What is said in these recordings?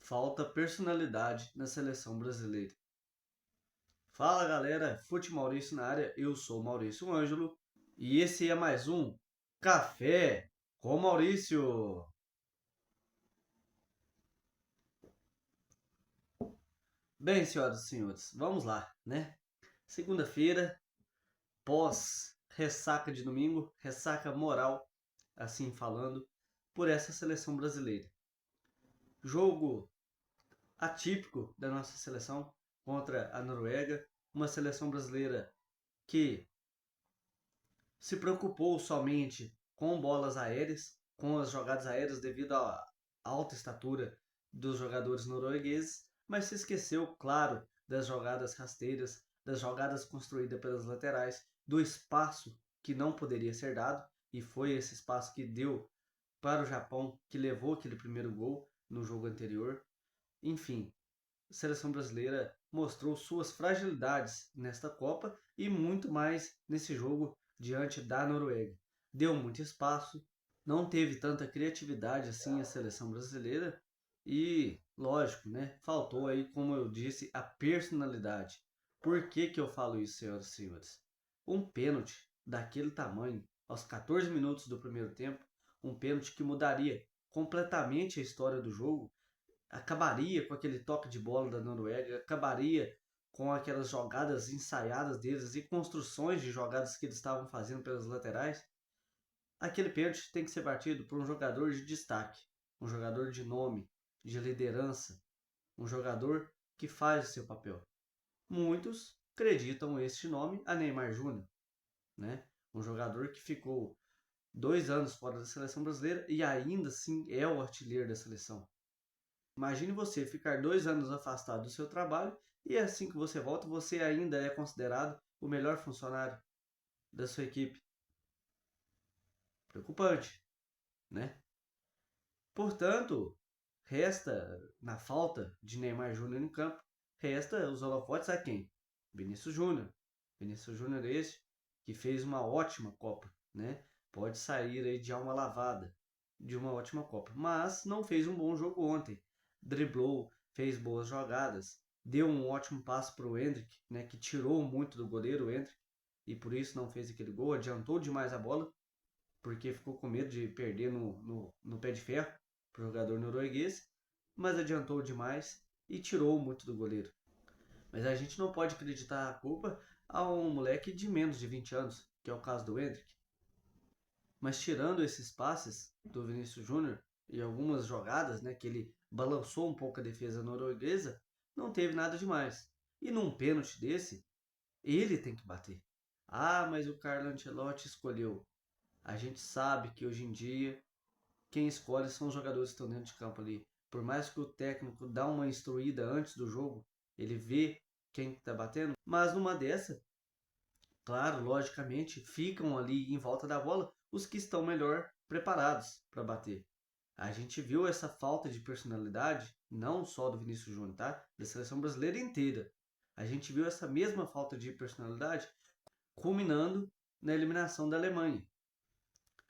falta personalidade na seleção brasileira. Fala galera, Fute Maurício na área, eu sou Maurício Ângelo e esse é mais um Café com Maurício. Bem, senhoras e senhores, vamos lá, né? Segunda-feira, pós ressaca de domingo, ressaca moral, assim falando, por essa seleção brasileira. Jogo atípico da nossa seleção contra a Noruega, uma seleção brasileira que se preocupou somente com bolas aéreas, com as jogadas aéreas devido à alta estatura dos jogadores noruegueses, mas se esqueceu, claro, das jogadas rasteiras, das jogadas construídas pelas laterais, do espaço que não poderia ser dado, e foi esse espaço que deu para o Japão, que levou aquele primeiro gol no jogo anterior. Enfim, a seleção brasileira mostrou suas fragilidades nesta Copa e muito mais nesse jogo diante da Noruega. Deu muito espaço, não teve tanta criatividade assim a seleção brasileira e, lógico, né, faltou aí, como eu disse, a personalidade. Por que que eu falo isso, senhoras e senhores? Um pênalti daquele tamanho, aos 14 minutos do primeiro tempo, um pênalti que mudaria completamente a história do jogo, acabaria com aquele toque de bola da Noruega, acabaria com aquelas jogadas ensaiadas deles e construções de jogadas que eles estavam fazendo pelas laterais. Aquele pênalti tem que ser batido por um jogador de destaque, um jogador de nome, de liderança, um jogador que faz o seu papel. Muitos acreditam este nome a Neymar Júnior, né? Um jogador que ficou 2 anos fora da seleção brasileira e ainda assim é o artilheiro da seleção. Imagine você ficar 2 anos afastado do seu trabalho e assim que você volta, você ainda é considerado o melhor funcionário da sua equipe. Preocupante, né? Portanto, resta, na falta de Neymar Júnior em campo, resta os holofotes a quem? Vinícius Júnior. Vinícius Júnior este que fez uma ótima Copa, né? Pode sair aí de alma lavada de uma ótima Copa, mas não fez um bom jogo ontem. Driblou, fez boas jogadas, deu um ótimo passe para o Endrick, né, que tirou muito do goleiro o Endrick, e por isso não fez aquele gol, adiantou demais a bola, porque ficou com medo de perder no pé de ferro para o jogador norueguês, mas adiantou demais e tirou muito do goleiro. Mas a gente não pode acreditar a culpa a um moleque de menos de 20 anos, que é o caso do Endrick. Mas tirando esses passes do Vinícius Júnior e algumas jogadas, né, que ele balançou um pouco a defesa norueguesa, não teve nada demais. E num pênalti desse, ele tem que bater. Ah, mas o Carlo Ancelotti escolheu. A gente sabe que hoje em dia quem escolhe são os jogadores que estão dentro de campo ali. Por mais que o técnico dá uma instruída antes do jogo, ele vê quem está batendo, mas numa dessa, claro, logicamente, ficam ali em volta da bola os que estão melhor preparados para bater. A gente viu essa falta de personalidade, não só do Vinícius Júnior, tá? Da seleção brasileira inteira. A gente viu essa mesma falta de personalidade culminando na eliminação da Alemanha.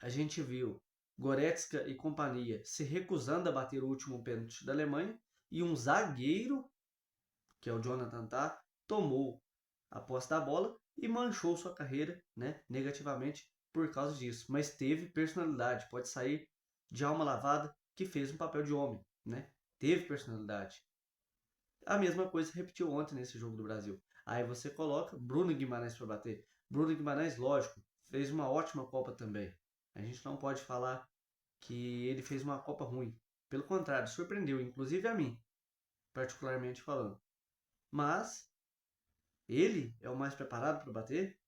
A gente viu Goretzka e companhia se recusando a bater o último pênalti da Alemanha e um zagueiro, que é o Jonathan Tah, tomou a posse da bola e manchou sua carreira, né, negativamente por causa disso. Mas teve personalidade, pode sair de alma lavada que fez um papel de homem, né? Teve personalidade. A mesma coisa se repetiu ontem nesse jogo do Brasil. Aí você coloca Bruno Guimarães para bater. Bruno Guimarães, lógico, fez uma ótima Copa também. A gente não pode falar que ele fez uma Copa ruim. Pelo contrário, surpreendeu, inclusive a mim, particularmente falando. Mas ele é o mais preparado para bater?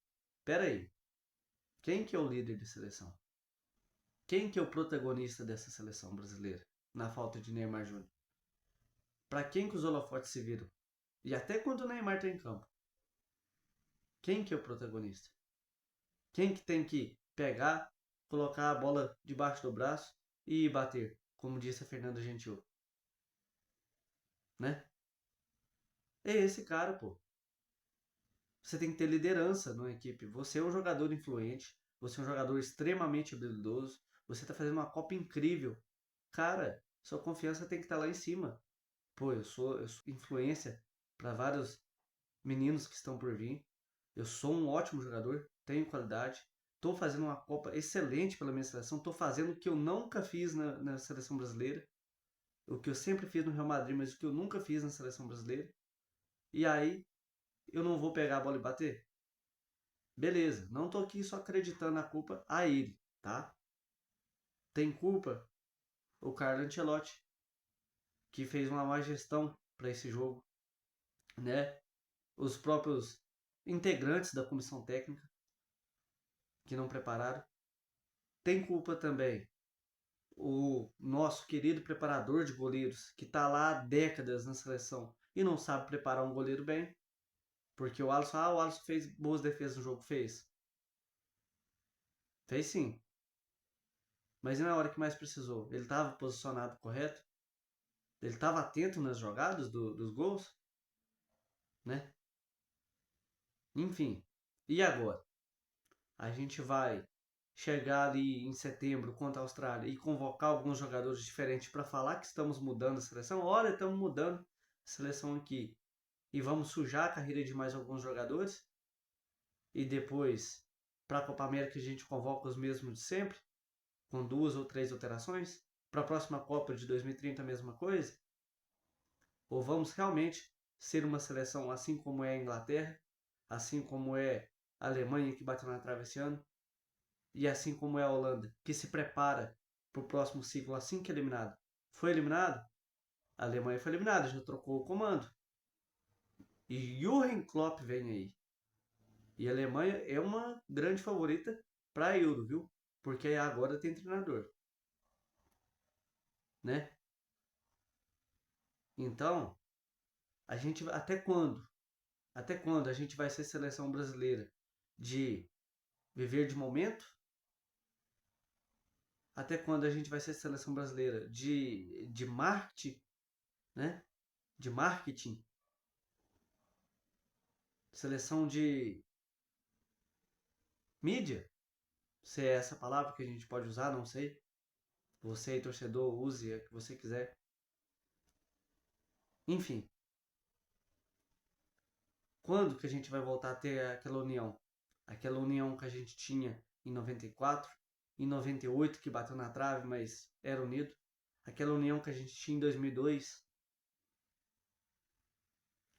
Pera aí. Quem que é o líder de seleção? Quem que é o protagonista dessa seleção brasileira? Na falta de Neymar Júnior. Para quem que os holofotes se viram? E até quando o Neymar está em campo. Quem que é o protagonista? Quem que tem que pegar, colocar a bola debaixo do braço e bater, como disse a Fernanda Gentil, né? É esse cara, pô. Você tem que ter liderança numa equipe. Você é um jogador influente, você é um jogador extremamente habilidoso, você está fazendo uma Copa incrível. Cara, sua confiança tem que estar lá em cima. Pô, eu sou influência para vários meninos que estão por vir. Eu sou um ótimo jogador, tenho qualidade. Estou fazendo uma Copa excelente pela minha seleção. Estou fazendo o que eu nunca fiz na seleção brasileira. O que eu sempre fiz no Real Madrid, mas o que eu nunca fiz na seleção brasileira. E aí, eu não vou pegar a bola e bater? Beleza, não tô aqui só acreditando na culpa a ele, tá? Tem culpa o Carlo Ancelotti, que fez uma má gestão para esse jogo, né? Os próprios integrantes da comissão técnica que não prepararam. Tem culpa também o nosso querido preparador de goleiros, que está lá há décadas na seleção e não sabe preparar um goleiro bem. Porque o Alisson fez boas defesas no jogo, fez. Fez sim. Mas e na hora que mais precisou? Ele estava posicionado correto? Ele estava atento nas jogadas dos gols? Né? Enfim. E agora? A gente vai chegar ali em setembro contra a Austrália e convocar alguns jogadores diferentes para falar que estamos mudando a seleção? Olha, estamos mudando a seleção aqui. E vamos sujar a carreira de mais alguns jogadores? E depois, para a Copa América, a gente convoca os mesmos de sempre? Com 2 ou 3 alterações? Para a próxima Copa de 2030 a mesma coisa? Ou vamos realmente ser uma seleção assim como é a Inglaterra, assim como é a Alemanha que bateu na trave esse ano, e assim como é a Holanda, que se prepara para o próximo ciclo assim que é eliminado? Foi eliminado? A Alemanha foi eliminada, já trocou o comando. E Jürgen Klopp vem aí. E a Alemanha é uma grande favorita para a Euro, viu? Porque agora tem treinador, né? Então, a gente até quando? Até quando a gente vai ser seleção brasileira de viver de momento? Até quando a gente vai ser seleção brasileira de marketing, né? De marketing, seleção de mídia? Se é essa palavra que a gente pode usar, não sei. Você aí, torcedor, use a que você quiser. Enfim, quando que a gente vai voltar a ter aquela união? Aquela união que a gente tinha em 94, em 98 que bateu na trave, mas era unido. Aquela união que a gente tinha em 2002.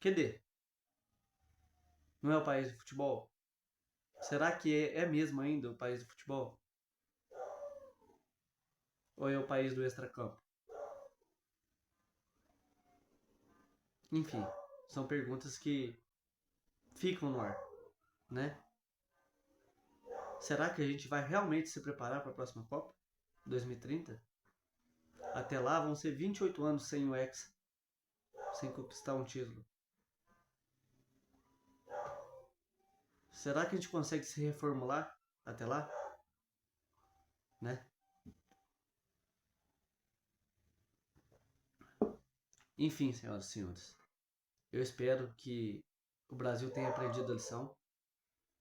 Cadê? Não é o país do futebol? Será que é mesmo ainda o país do futebol? Ou é o país do extracampo? Enfim, são perguntas que ficam no ar, né? Será que a gente vai realmente se preparar para a próxima Copa? 2030? Até lá vão ser 28 anos sem o Hexa, sem conquistar um título. Será que a gente consegue se reformular até lá? Né? Enfim, senhoras e senhores, eu espero que o Brasil tenha aprendido a lição,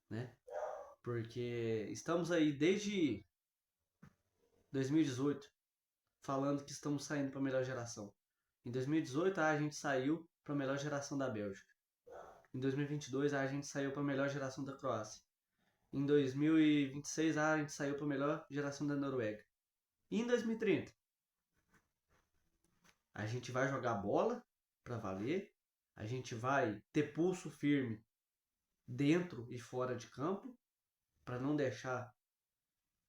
né? Porque estamos aí desde 2018 falando que estamos saindo para a melhor geração. Em 2018 a gente saiu para a melhor geração da Bélgica. Em 2022 a gente saiu para a melhor geração da Croácia. Em 2026 a gente saiu para a melhor geração da Noruega. E em 2030 a gente vai jogar bola para valer, a gente vai ter pulso firme dentro e fora de campo para não deixar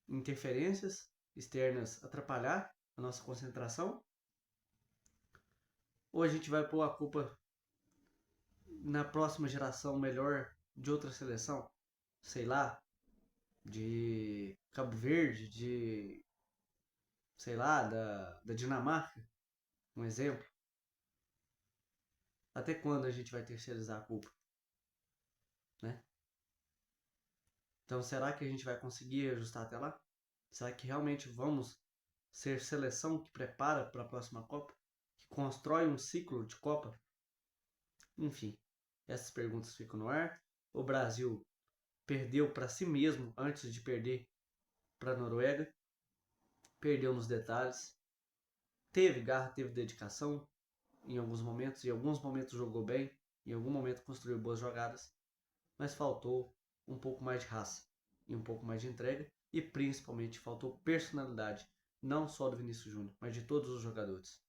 interferências externas atrapalhar a nossa concentração. Ou a gente vai pôr a culpa na próxima geração melhor de outra seleção, sei lá, de Cabo Verde, de, sei lá, da Dinamarca, um exemplo. Até quando a gente vai terceirizar a culpa, né? Então, será que a gente vai conseguir ajustar até lá? Será que realmente vamos ser seleção que prepara para a próxima Copa? Que constrói um ciclo de Copa? Enfim, essas perguntas ficam no ar. O Brasil perdeu para si mesmo antes de perder para a Noruega. Perdeu nos detalhes. Teve garra, teve dedicação. em alguns momentos jogou bem, em algum momento construiu boas jogadas, mas faltou um pouco mais de raça e um pouco mais de entrega e principalmente faltou personalidade, não só do Vinícius Júnior, mas de todos os jogadores.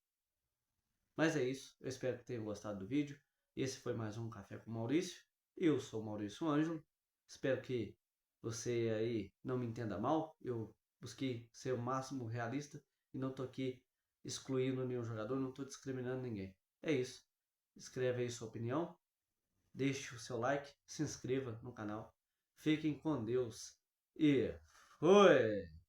Mas é isso, eu espero que tenham gostado do vídeo. Esse foi mais um Café com Maurício. Eu sou o Maurício Ângelo. Espero que você aí não me entenda mal. Eu busquei ser o máximo realista e não tô aqui excluindo nenhum jogador, não tô discriminando ninguém. É isso. Escreve aí sua opinião, deixe o seu like, se inscreva no canal. Fiquem com Deus e fui!